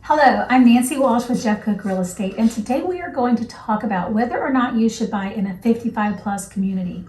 Hello, I'm Nancy Walsh with Jeff Cook Real Estate, and today we are going to talk about whether or not you should buy in a 55 plus community.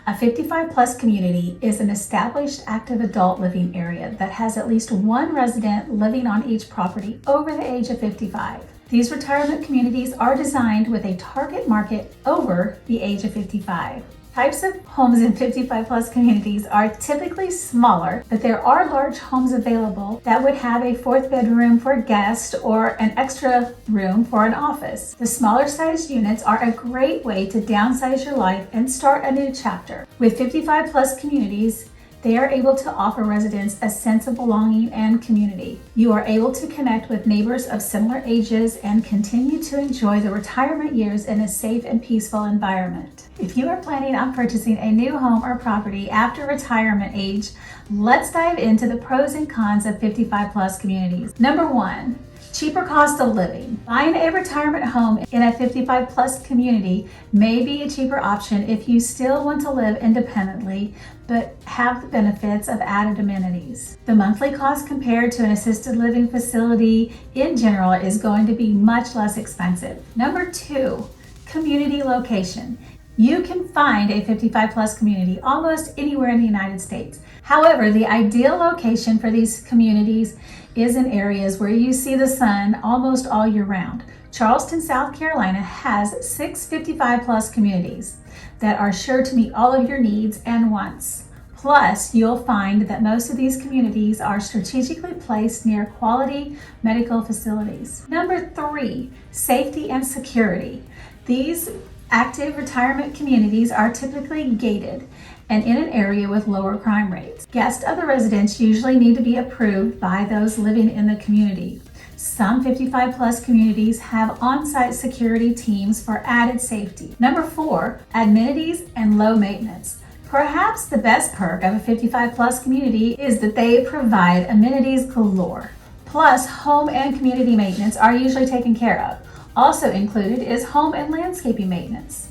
A 55 plus community is an established active adult living area that has at least one resident living on each property over the age of 55. These retirement communities are designed with a target market over the age of 55. Types of homes in 55 plus communities are typically smaller, but there are large homes available that would have a fourth bedroom for a guest or an extra room for an office. The smaller sized units are a great way to downsize your life and start a new chapter. With 55 plus communities, they are able to offer residents a sense of belonging and community. You are able to connect with neighbors of similar ages and continue to enjoy the retirement years in a safe and peaceful environment. If you are planning on purchasing a new home or property after retirement age, let's dive into the pros and cons of 55 plus communities. Number 1. Cheaper cost of living. Buying a retirement home in a 55 plus community may be a cheaper option if you still want to live independently but have the benefits of added amenities. The monthly cost compared to an assisted living facility in general is going to be much less expensive. Number 2, community location. You can find a 55 plus community almost anywhere in the United States. However, the ideal location for these communities is in areas where you see the sun almost all year round. Charleston, South Carolina has 6 55 plus communities that are sure to meet all of your needs and wants. Plus, you'll find that most of these communities are strategically placed near quality medical facilities. Number 3, safety and security. These active retirement communities are typically gated and in an area with lower crime rates. Guests of the residents usually need to be approved by those living in the community. Some 55 plus communities have on-site security teams for added safety. Number 4, amenities and low maintenance. Perhaps the best perk of a 55 plus community is that they provide amenities galore. Plus, home and community maintenance are usually taken care of. Also included is home and landscaping maintenance.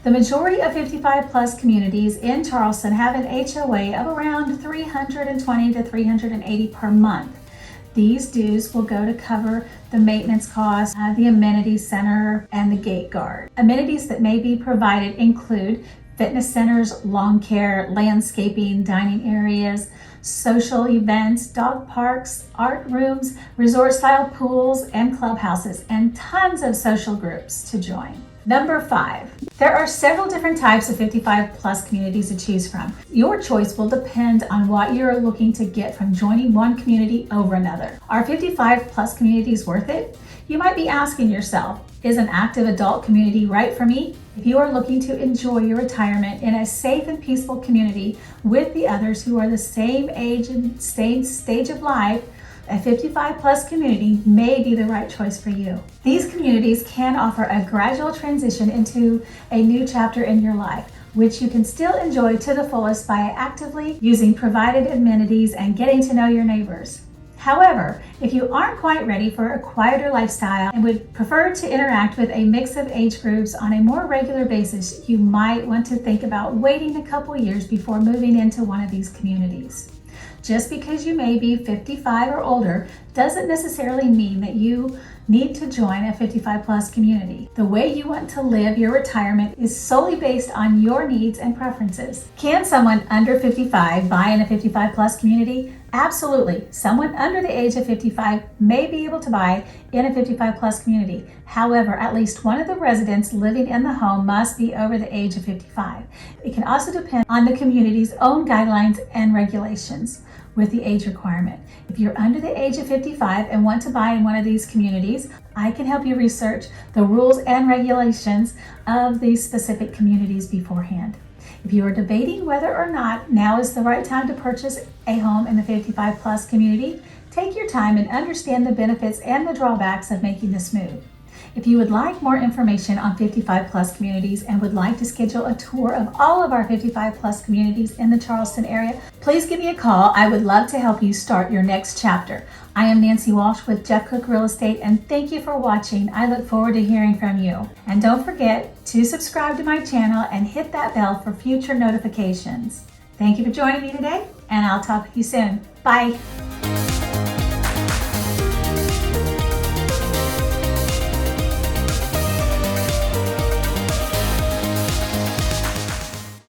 The majority of 55 plus communities in Charleston have an HOA of around $320 to $380 per month. These dues will go to cover the maintenance costs, the amenity center, and the gate guard. Amenities that may be provided include fitness centers, lawn care, landscaping, dining areas, social events, dog parks, art rooms, resort-style pools, and clubhouses, and tons of social groups to join. Number 5, there are several different types of 55 plus communities to choose from. Your choice will depend on what you're looking to get from joining one community over another. Are 55 plus communities worth it? You might be asking yourself, is an active adult community right for me? If you are looking to enjoy your retirement in a safe and peaceful community with the others who are the same age and stage of life, a 55 plus community may be the right choice for you. These communities can offer a gradual transition into a new chapter in your life, which you can still enjoy to the fullest by actively using provided amenities and getting to know your neighbors. However, if you aren't quite ready for a quieter lifestyle and would prefer to interact with a mix of age groups on a more regular basis, you might want to think about waiting a couple years before moving into one of these communities. Just because you may be 55 or older doesn't necessarily mean that you need to join a 55 plus community. The way you want to live your retirement is solely based on your needs and preferences. Can someone under 55 buy in a 55 plus community? Absolutely. Someone under the age of 55 may be able to buy in a 55 plus community. However, at least one of the residents living in the home must be over the age of 55. It can also depend on the community's own guidelines and regulations with the age requirement. If you're under the age of 55 and want to buy in one of these communities, I can help you research the rules and regulations of these specific communities beforehand. If you are debating whether or not now is the right time to purchase a home in the 55 plus community, take your time and understand the benefits and the drawbacks of making this move. If you would like more information on 55 plus communities and would like to schedule a tour of all of our 55 plus communities in the Charleston area, please give me a call. I would love to help you start your next chapter. I am Nancy Walsh with Jeff Cook Real Estate, and thank you for watching. I look forward to hearing from you. And don't forget to subscribe to my channel and hit that bell for future notifications. Thank you for joining me today, and I'll talk to you soon. Bye.